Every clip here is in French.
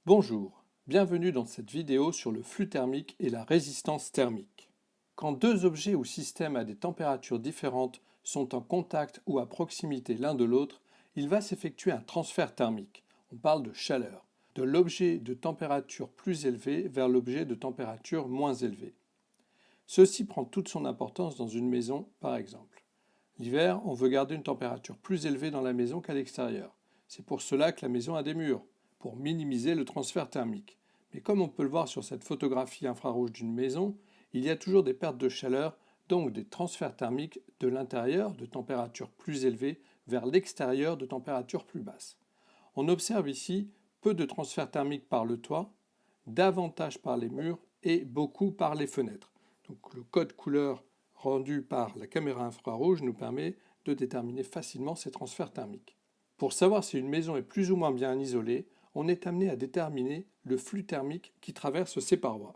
Bonjour, bienvenue dans cette vidéo sur le flux thermique et la résistance thermique. Quand deux objets ou systèmes à des températures différentes sont en contact ou à proximité l'un de l'autre, il va s'effectuer un transfert thermique. On parle de chaleur, de l'objet de température plus élevée vers l'objet de température moins élevée. Ceci prend toute son importance dans une maison, par exemple. L'hiver, on veut garder une température plus élevée dans la maison qu'à l'extérieur. C'est pour cela que la maison a des murs, pour minimiser le transfert thermique. Mais comme on peut le voir sur cette photographie infrarouge d'une maison, il y a toujours des pertes de chaleur, donc des transferts thermiques de l'intérieur de température plus élevée vers l'extérieur de température plus basse. On observe ici peu de transferts thermiques par le toit, davantage par les murs et beaucoup par les fenêtres. Donc le code couleur rendu par la caméra infrarouge nous permet de déterminer facilement ces transferts thermiques. Pour savoir si une maison est plus ou moins bien isolée, on est amené à déterminer le flux thermique qui traverse ses parois.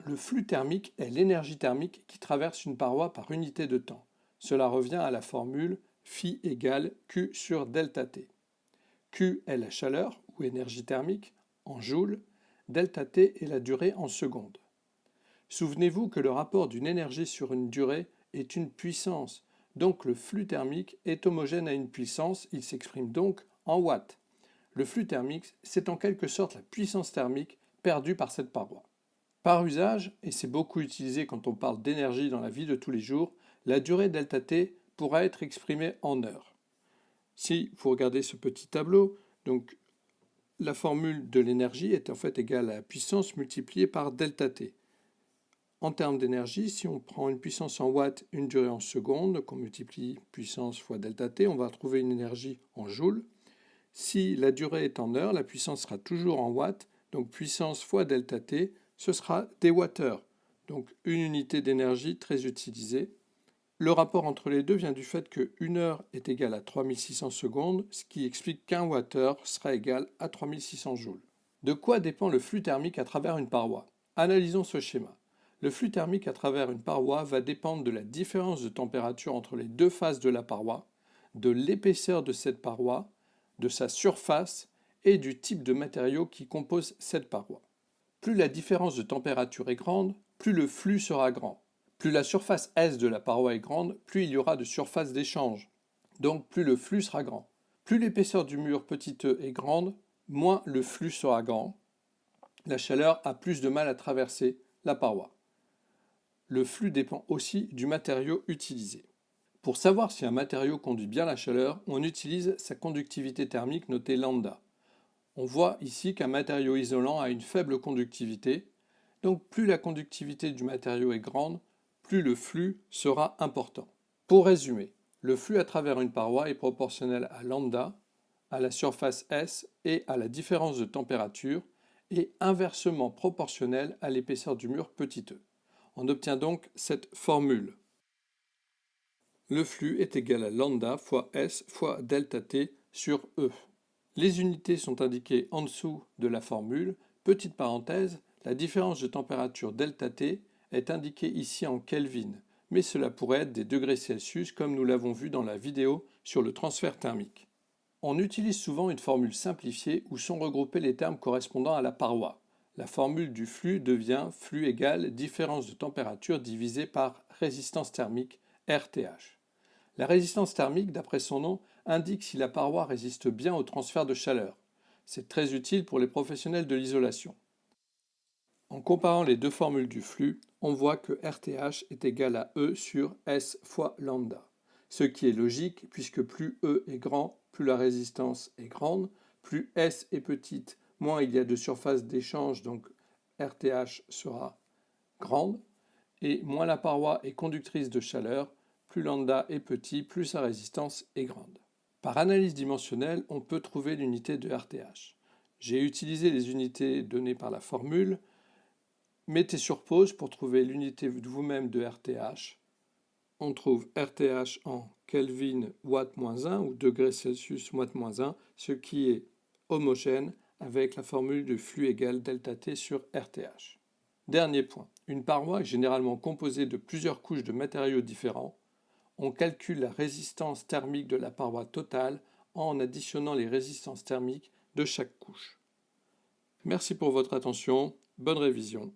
Le flux thermique est l'énergie thermique qui traverse une paroi par unité de temps. Cela revient à la formule phi égale Q sur delta T. Q est la chaleur ou énergie thermique en joules, delta T est la durée en secondes. Souvenez-vous que le rapport d'une énergie sur une durée est une puissance, donc le flux thermique est homogène à une puissance, il s'exprime donc en watts. Le flux thermique, c'est en quelque sorte la puissance thermique perdue par cette paroi. Par usage, et c'est beaucoup utilisé quand on parle d'énergie dans la vie de tous les jours, la durée delta T pourra être exprimée en heures. Si vous regardez ce petit tableau, donc la formule de l'énergie est en fait égale à la puissance multipliée par delta T. En termes d'énergie, si on prend une puissance en watts, une durée en secondes, qu'on multiplie puissance fois delta T, on va trouver une énergie en joules. Si la durée est en heures, la puissance sera toujours en watts, donc puissance fois delta T, ce sera des watts-heures, donc une unité d'énergie très utilisée. Le rapport entre les deux vient du fait que 1 heure est égale à 3600 secondes, ce qui explique qu'un wattheure sera égal à 3600 joules. De quoi dépend le flux thermique à travers une paroi? Analysons ce schéma. Le flux thermique à travers une paroi va dépendre de la différence de température entre les deux faces de la paroi, de l'épaisseur de cette paroi, de sa surface et du type de matériau qui compose cette paroi. Plus la différence de température est grande, plus le flux sera grand. Plus la surface S de la paroi est grande, plus il y aura de surface d'échange. Donc plus le flux sera grand. Plus l'épaisseur du mur petit e est grande, moins le flux sera grand. La chaleur a plus de mal à traverser la paroi. Le flux dépend aussi du matériau utilisé. Pour savoir si un matériau conduit bien la chaleur, on utilise sa conductivité thermique notée lambda. On voit ici qu'un matériau isolant a une faible conductivité, donc plus la conductivité du matériau est grande, plus le flux sera important. Pour résumer, le flux à travers une paroi est proportionnel à lambda, à la surface S et à la différence de température, et inversement proportionnel à l'épaisseur du mur petit e. On obtient donc cette formule. Le flux est égal à lambda fois S fois delta T sur E. Les unités sont indiquées en dessous de la formule. Petite parenthèse, la différence de température delta T est indiquée ici en Kelvin, mais cela pourrait être des degrés Celsius comme nous l'avons vu dans la vidéo sur le transfert thermique. On utilise souvent une formule simplifiée où sont regroupés les termes correspondant à la paroi. La formule du flux devient flux égale différence de température divisée par résistance thermique RTH. La résistance thermique, d'après son nom, indique si la paroi résiste bien au transfert de chaleur. C'est très utile pour les professionnels de l'isolation. En comparant les deux formules du flux, on voit que RTH est égal à E sur S fois lambda. Ce qui est logique puisque plus E est grand, plus la résistance est grande, plus S est petite, moins il y a de surface d'échange, donc RTH sera grande, et moins la paroi est conductrice de chaleur, plus lambda est petit, plus sa résistance est grande. Par analyse dimensionnelle, on peut trouver l'unité de RTH. J'ai utilisé les unités données par la formule. Mettez sur pause pour trouver l'unité de vous-même de RTH. On trouve RTH en Kelvin watt-1 ou degrés Celsius watt-1, ce qui est homogène avec la formule de flux égale delta T sur RTH. Dernier point, une paroi est généralement composée de plusieurs couches de matériaux différents. On calcule la résistance thermique de la paroi totale en additionnant les résistances thermiques de chaque couche. Merci pour votre attention, bonne révision.